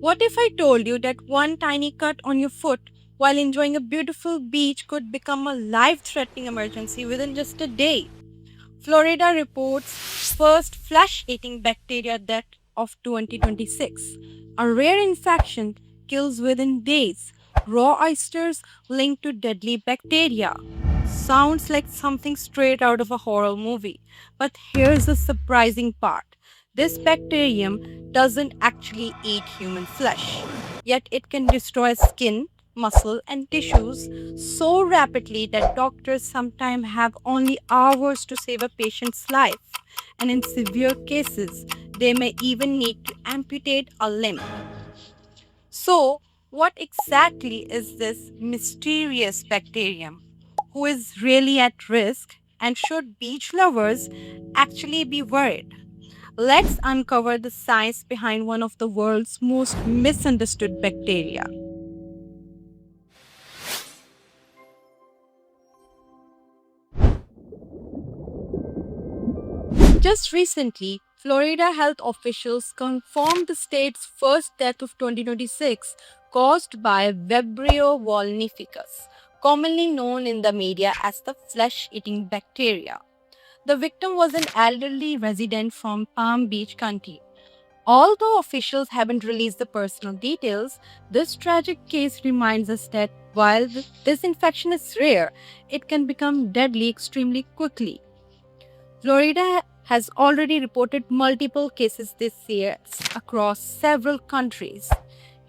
What if I told you that one tiny cut on your foot while enjoying a beautiful beach could become a life-threatening emergency within just a day? Florida reports first flesh-eating bacteria death of 2026. A rare infection kills within days. Raw oysters linked to deadly bacteria. Sounds like something straight out of a horror movie. But here's the surprising part. This bacterium doesn't actually eat human flesh, yet it can destroy skin, muscle, and tissues so rapidly that doctors sometimes have only hours to save a patient's life. And in severe cases, they may even need to amputate a limb. So, what exactly is this mysterious bacterium? Who is really at risk? And should beach lovers actually be worried? Let's uncover the science behind one of the world's most misunderstood bacteria. Just recently, Florida health officials confirmed the state's first death of 2026 caused by Vibrio vulnificus, commonly known in the media as the flesh-eating bacteria. The victim was an elderly resident from Palm Beach County. Although officials haven't released the personal details, this tragic case reminds us that while this infection is rare, it can become deadly extremely quickly. Florida has already reported multiple cases this year across several countries.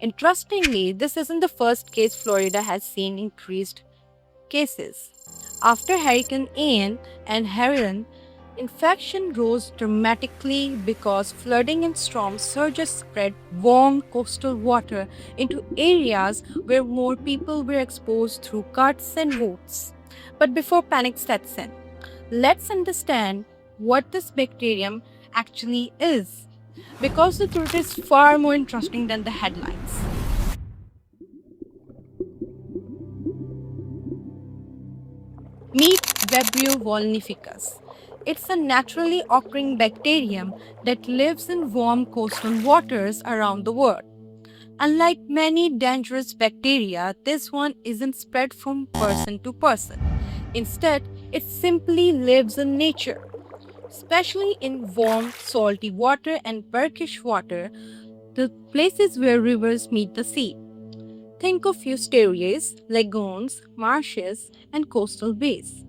Interestingly, this isn't the first case Florida has seen increased cases. After Hurricane Ian and Hurricane, infection rose dramatically because flooding and storm surges spread warm coastal water into areas where more people were exposed through cuts and wounds. But before panic sets in, let's understand what this bacterium actually is, because the truth is far more interesting than the headlines. Meet Vibrio vulnificus. It's a naturally occurring bacterium that lives in warm coastal waters around the world. Unlike many dangerous bacteria, this one isn't spread from person to person. Instead, it simply lives in nature, especially in warm, salty water and brackish water, the places where rivers meet the sea. Think of estuaries, lagoons, marshes, and coastal bays.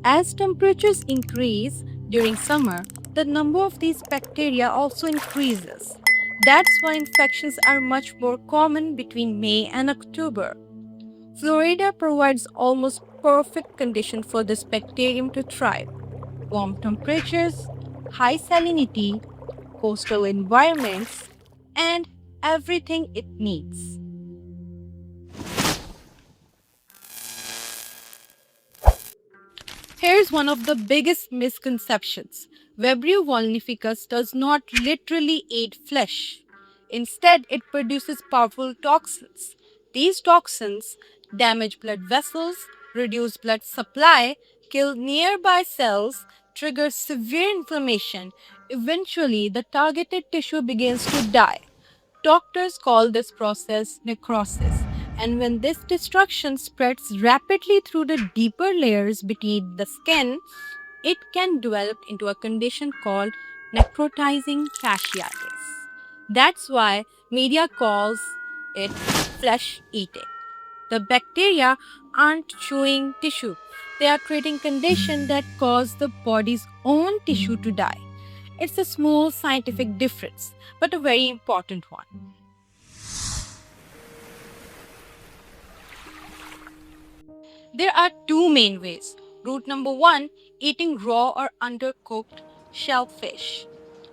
As temperatures increase during summer, the number of these bacteria also increases. That's why infections are much more common between May and October. Florida provides almost perfect conditions for this bacterium to thrive. Warm temperatures, high salinity, coastal environments, and everything it needs. Here's one of the biggest misconceptions. Vibrio vulnificus does not literally eat flesh. Instead, it produces powerful toxins. These toxins damage blood vessels, reduce blood supply, kill nearby cells, trigger severe inflammation. Eventually, the targeted tissue begins to die. Doctors call this process necrosis, and when this destruction spreads rapidly through the deeper layers beneath the skin, it can develop into a condition called necrotizing fasciitis. That's why media calls it flesh eating. The bacteria aren't chewing tissue. They are creating conditions that cause the body's own tissue to die. It's a small scientific difference, but a very important one. There are two main ways. Route number one, eating raw or undercooked shellfish,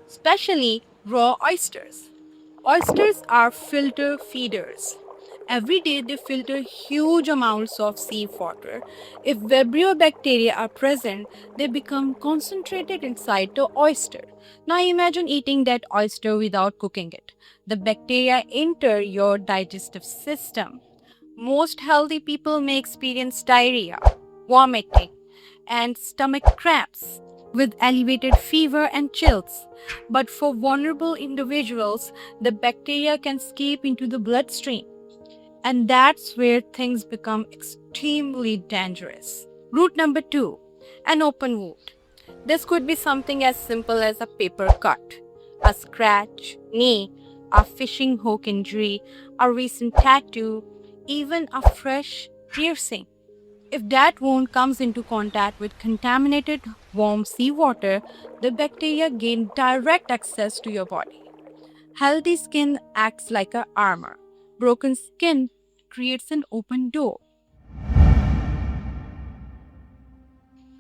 especially raw oysters. Oysters are filter feeders. Every day they filter huge amounts of seawater. If Vibrio bacteria are present, they become concentrated inside the oyster. Now imagine eating that oyster without cooking it. The bacteria enter your digestive system. Most healthy people may experience diarrhea, vomiting, and stomach cramps. with elevated fever and chills. But for vulnerable individuals, the bacteria can escape into the bloodstream. And that's where things become extremely dangerous. Route number 2, an open wound. This could be something as simple as a paper cut, a scratch, knee, a fishing hook injury, a recent tattoo, even a fresh piercing. If that wound comes into contact with contaminated warm seawater, the bacteria gain direct access to your body. Healthy skin acts like a armor. Broken skin creates an open door.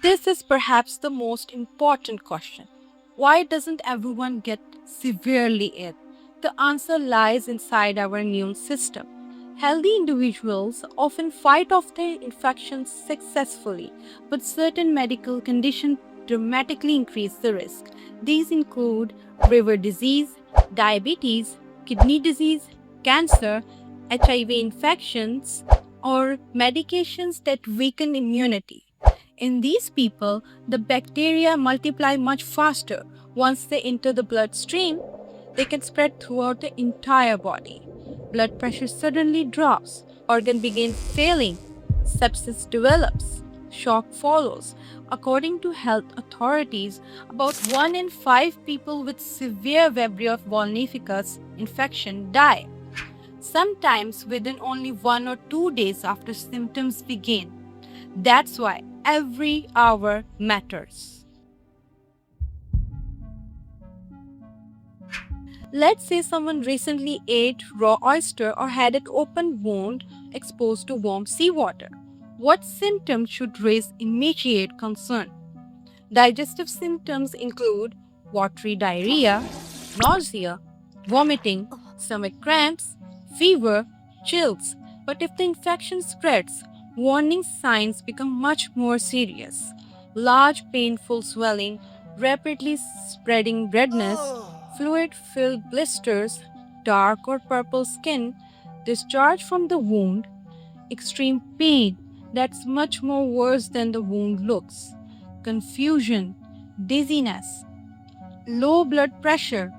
This is perhaps the most important question. Why doesn't everyone get severely ill? The answer lies inside our immune system. Healthy individuals often fight off their infections successfully, but certain medical conditions dramatically increase the risk. These include liver disease, diabetes, kidney disease, cancer, HIV infections, or medications that weaken immunity. In these people, the bacteria multiply much faster. Once they enter the bloodstream, they can spread throughout the entire body. Blood pressure suddenly drops, organ begin failing, sepsis develops, shock follows. According to health authorities, about 1 in 5 people with severe Vibrio vulnificus infection die, sometimes within only 1 or 2 days after symptoms begin. That's why every hour matters. Let's say someone recently ate raw oyster or had an open wound exposed to warm seawater. What symptoms should raise immediate concern? Digestive symptoms include watery diarrhea, nausea, vomiting, stomach cramps, fever, chills. But if the infection spreads, warning signs become much more serious. Large painful swelling, rapidly spreading redness, fluid-filled blisters, dark or purple skin, discharge from the wound, extreme pain that's much more worse than the wound looks, confusion, dizziness, low blood pressure.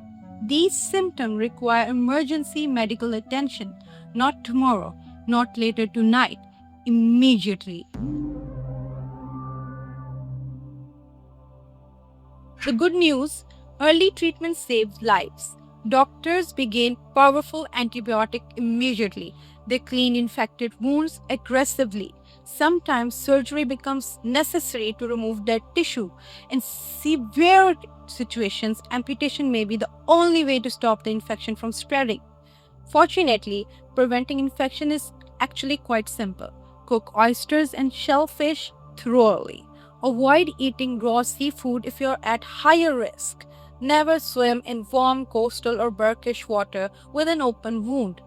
These symptoms require emergency medical attention, not tomorrow, not later tonight, immediately. The good news, early treatment saves lives. Doctors begin powerful antibiotic immediately. They clean infected wounds aggressively. Sometimes surgery becomes necessary to remove dead tissue. In severe situations, amputation may be the only way to stop the infection from spreading. Fortunately, preventing infection is actually quite simple. Cook oysters and shellfish thoroughly. Avoid eating raw seafood if you're at higher risk. Never swim in warm coastal or brackish water with an open wound.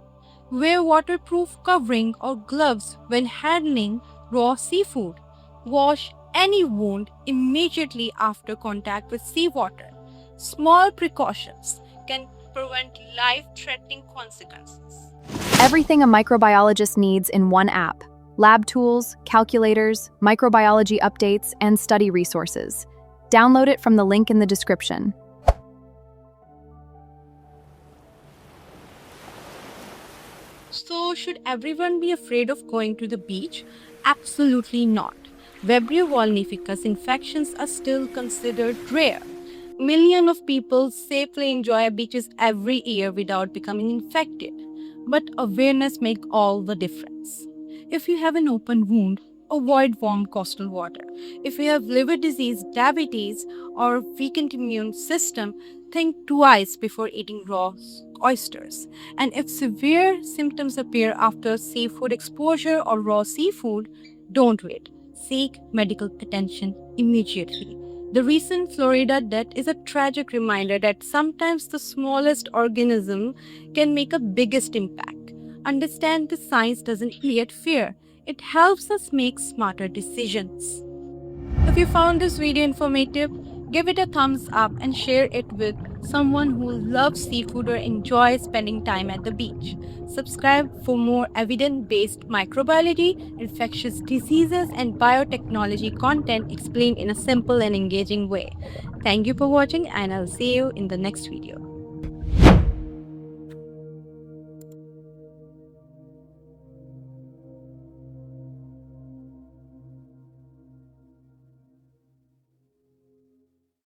Wear waterproof covering or gloves when handling raw seafood. Wash any wound immediately after contact with seawater. Small precautions can prevent life-threatening consequences. Everything a microbiologist needs in one app: lab tools, calculators, microbiology updates, and study resources. Download it from the link in the description. So, should everyone be afraid of going to the beach? Absolutely not. Vibrio vulnificus infections are still considered rare. Millions of people safely enjoy beaches every year without becoming infected. But awareness makes all the difference. If you have an open wound, avoid warm coastal water. If you have liver disease, diabetes, or weakened immune system, think twice before eating raw oysters. And if severe symptoms appear after seafood exposure or raw seafood, don't wait. Seek medical attention immediately. The recent Florida death is a tragic reminder that sometimes the smallest organism can make a biggest impact. Understand the science doesn't create fear. It helps us make smarter decisions. If you found this video informative, give it a thumbs up and share it with someone who loves seafood or enjoys spending time at the beach. Subscribe for more evidence based microbiology, infectious diseases, and biotechnology content explained in a simple and engaging way. Thank you for watching, and I'll see you in the next video.